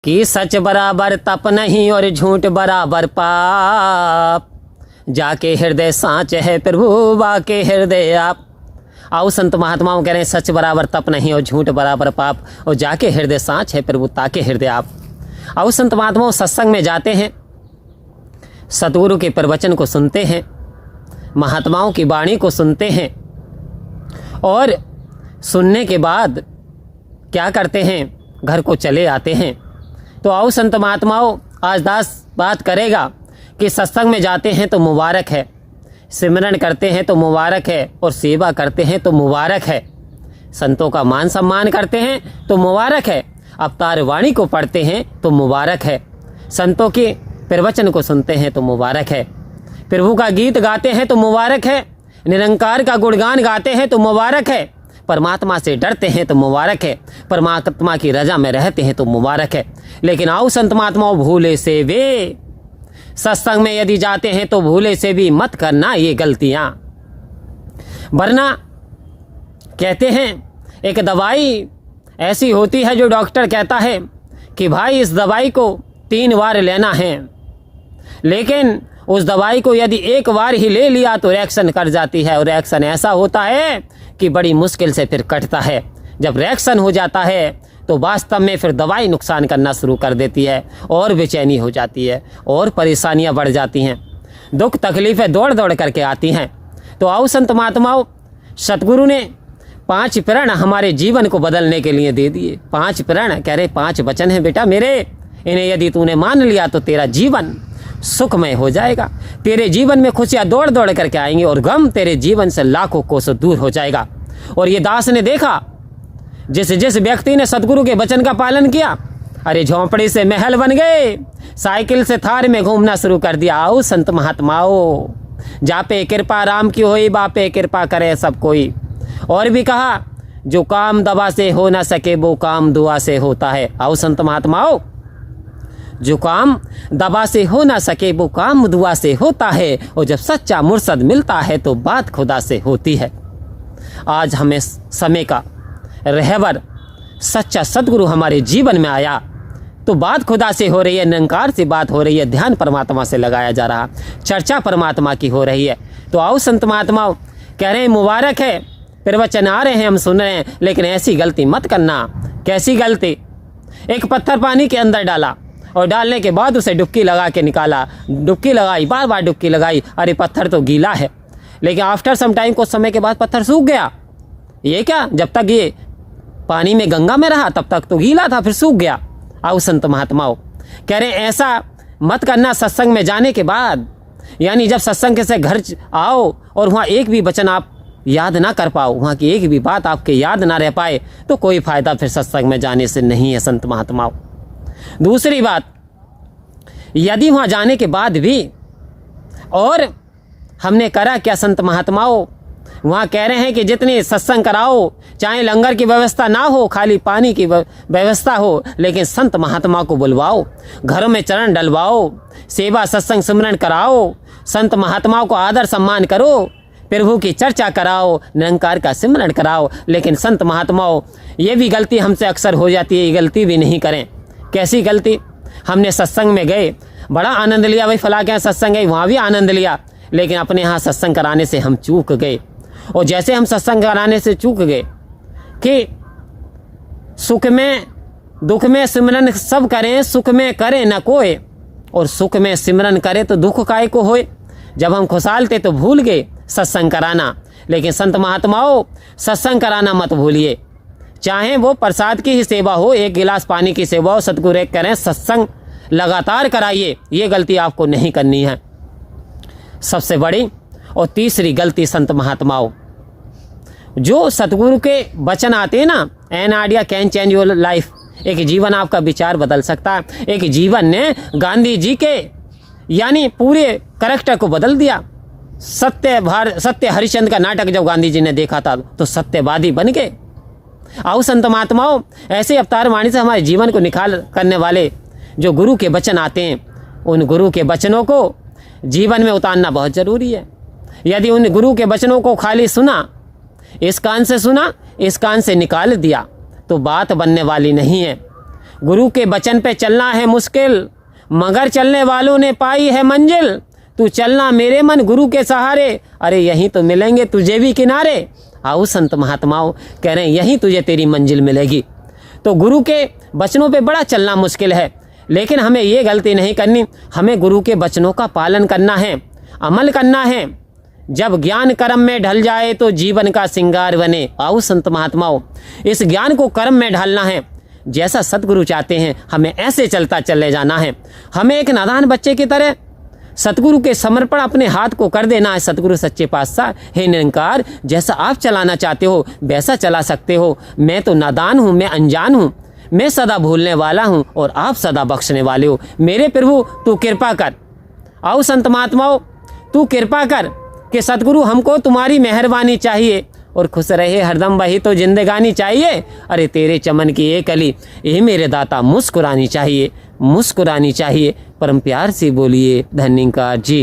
कि सच बराबर तप नहीं और झूठ बराबर पाप, जाके हृदय सांच है प्रभु वाके हृदय आप। आओ संत महात्माओं कह रहे हैं सच बराबर तप नहीं और झूठ बराबर पाप, और जाके हृदय सांच है प्रभु ताके हृदय आप। आओ संत महात्माओं सत्संग में जाते हैं, सतगुरु के प्रवचन को सुनते हैं, महात्माओं की वाणी को सुनते हैं, और सुनने के बाद क्या करते हैं, घर को चले आते हैं। तो आओ संत महात्माओं, आज दास बात करेगा कि सत्संग में जाते हैं तो मुबारक है, सिमरन करते हैं तो मुबारक है, और सेवा करते हैं तो मुबारक है, संतों का मान सम्मान करते हैं तो मुबारक है, अवतार वाणी को पढ़ते हैं तो मुबारक है, संतों के प्रवचन को सुनते हैं तो मुबारक है, प्रभु का गीत गाते हैं तो मुबारक है, निरंकार का गुणगान गाते हैं तो मुबारक है, परमात्मा से डरते हैं तो मुबारक है, परमात्मा की रजा में रहते हैं तो मुबारक है। लेकिन आओ संत महात्माओं, भूले से वे सत्संग में यदि जाते हैं तो भूले से भी मत करना ये गलतियां, वरना कहते हैं एक दवाई ऐसी होती है जो डॉक्टर कहता है कि भाई इस दवाई को 3 बार लेना है, लेकिन उस दवाई को यदि एक बार ही ले लिया तो रिएक्शन कर जाती है, और रिएक्शन ऐसा होता है कि बड़ी मुश्किल से फिर कटता है। जब रिएक्शन हो जाता है तो वास्तव में फिर दवाई नुकसान करना शुरू कर देती है, और बेचैनी हो जाती है, और परेशानियां बढ़ जाती हैं, दुख तकलीफ़ें दौड़ दौड़ करके आती हैं। तो आओ संत महात्माओं, सतगुरु ने 5 प्रण हमारे जीवन को बदलने के लिए दे दिए। 5 प्रण कह रहे 5 वचन हैं बेटा मेरे, इन्हें यदि तूने मान लिया तो तेरा जीवन सुखमय हो जाएगा, तेरे जीवन में खुशियां दौड़ दौड़ करके आएंगी, और गम तेरे जीवन से लाखों कोसों दूर हो जाएगा। और ये दास ने देखा, जिस व्यक्ति ने सतगुरु के वचन का पालन किया, अरे झोंपड़ी से महल बन गए, साइकिल से थार में घूमना शुरू कर दिया। आओ संत महात्माओं, जा पे कृपा राम की होई, बापे कृपा करे सब कोई। और भी कहा, जो काम दवा से हो ना सके वो काम दुआ से होता है। आओ संत महात्माओं, जो काम दवा से हो ना सके वो काम दुआ से होता है, और जब सच्चा मुर्शद मिलता है तो बात खुदा से होती है। आज हमें समय का रहबर सच्चा सदगुरु हमारे जीवन में आया तो बात खुदा से हो रही है, निरंकार से बात हो रही है, ध्यान परमात्मा से लगाया जा रहा, चर्चा परमात्मा की हो रही है। तो आओ संत महात्माओं, कह रहे हैं मुबारक है, प्रवचन आ रहे हैं, हम सुन रहे हैं, लेकिन ऐसी गलती मत करना। कैसी गलती? एक पत्थर पानी के अंदर डाला, और डालने के बाद उसे डुबकी लगा के निकाला, डुबकी लगाई, बार बार डुबकी लगाई, अरे पत्थर तो गीला है, लेकिन आफ्टर सम टाइम, कुछ समय के बाद पत्थर सूख गया। ये क्या, जब तक ये पानी में गंगा में रहा तब तक तो गीला था, फिर सूख गया। आओ संत महात्माओं, कह रहे हैं ऐसा मत करना सत्संग में जाने के बाद, यानी जब सत्संग से घर आओ और वहाँ एक भी वचन आप याद ना कर पाओ, वहाँ की एक भी बात आपके याद ना रह पाए, तो कोई फ़ायदा फिर सत्संग में जाने से नहीं है संत महात्माओं। दूसरी बात, यदि वहाँ जाने के बाद भी और हमने करा क्या संत महात्माओं, वहाँ कह रहे हैं कि जितने सत्संग कराओ, चाहे लंगर की व्यवस्था ना हो, खाली पानी की व्यवस्था हो, लेकिन संत महात्मा को बुलवाओ, घरों में चरण डलवाओ, सेवा सत्संग सिमरन कराओ, संत महात्माओं को आदर सम्मान करो, प्रभु की चर्चा कराओ, निरंकार का सिमरन कराओ। लेकिन संत महात्माओं, ये भी गलती हमसे अक्सर हो जाती है, ये गलती भी नहीं करें। कैसी गलती? हमने सत्संग में गए, बड़ा आनंद लिया, भाई फला के यहाँ सत्संग गए, वहाँ भी आनंद लिया, लेकिन अपने यहाँ सत्संग कराने से हम चूक गए। और जैसे हम सत्संग कराने से चूक गए कि सुख में दुख में सिमरन सब करें, सुख में करें न कोई, और सुख में सिमरन करे तो दुख काहे को होए। जब हम खुशहाल थे तो भूल गए सत्संग कराना। लेकिन संत महात्माओं, सत्संग कराना मत भूलिए, चाहे वो प्रसाद की ही सेवा हो, एक गिलास पानी की सेवा हो, सतगुरु करें, सत्संग लगातार कराइए, ये गलती आपको नहीं करनी है। सबसे बड़ी और तीसरी गलती संत महात्माओं, जो सतगुरु के वचन आते हैं ना, an idea can change your life, एक जीवन आपका विचार बदल सकता है। एक जीवन ने गांधी जी के यानी पूरे करैक्टर को बदल दिया। सत्य हरिश्चंद्र का नाटक जब गांधी जी ने देखा था तो सत्यवादी बन गए। आओ संत महात्माओं, ऐसे अवतार वाणी से हमारे जीवन को निखार करने वाले जो गुरु के वचन आते हैं, उन गुरु के वचनों को जीवन में उतारना बहुत जरूरी है। यदि उन गुरु के वचनों को खाली सुना, इस कान से सुना, इस कान से निकाल दिया, तो बात बनने वाली नहीं है। गुरु के वचन पे चलना है मुश्किल, मगर चलने वालों ने पाई है मंजिल। तू चलना मेरे मन गुरु के सहारे, अरे यहीं तो मिलेंगे तुझे भी किनारे। आओ संत महात्माओं कह रहे हैं यहीं तुझे तेरी मंजिल मिलेगी। तो गुरु के वचनों पे बड़ा चलना मुश्किल है, लेकिन हमें ये गलती नहीं करनी, हमें गुरु के वचनों का पालन करना है, अमल करना है। जब ज्ञान कर्म में ढल जाए तो जीवन का श्रृंगार बने। आओ संत महात्माओं, इस ज्ञान को कर्म में ढालना है। जैसा सतगुरु चाहते हैं हमें ऐसे चलता चले जाना है। हमें एक नादान बच्चे की तरह सतगुरु के समर्पण अपने हाथ को कर देना है। सतगुरु सच्चे पातशाह, हे निरंकार, जैसा आप चलाना चाहते हो वैसा चला सकते हो। मैं तो नादान हूँ, मैं अनजान हूँ, मैं सदा भूलने वाला हूँ और आप सदा बख्शने वाले हो। मेरे प्रभु तू कृपा कर। आओ संत महात्माओं, तू कृपा कर कि सतगुरु हमको तुम्हारी मेहरबानी चाहिए और खुश रहे हरदम वही तो जिंदगानी चाहिए। अरे तेरे चमन की एक कली ये मेरे दाता मुस्कुरानी चाहिए, मुस्कुरानी चाहिए। परम प्यार से बोलिए धन्यकार जी।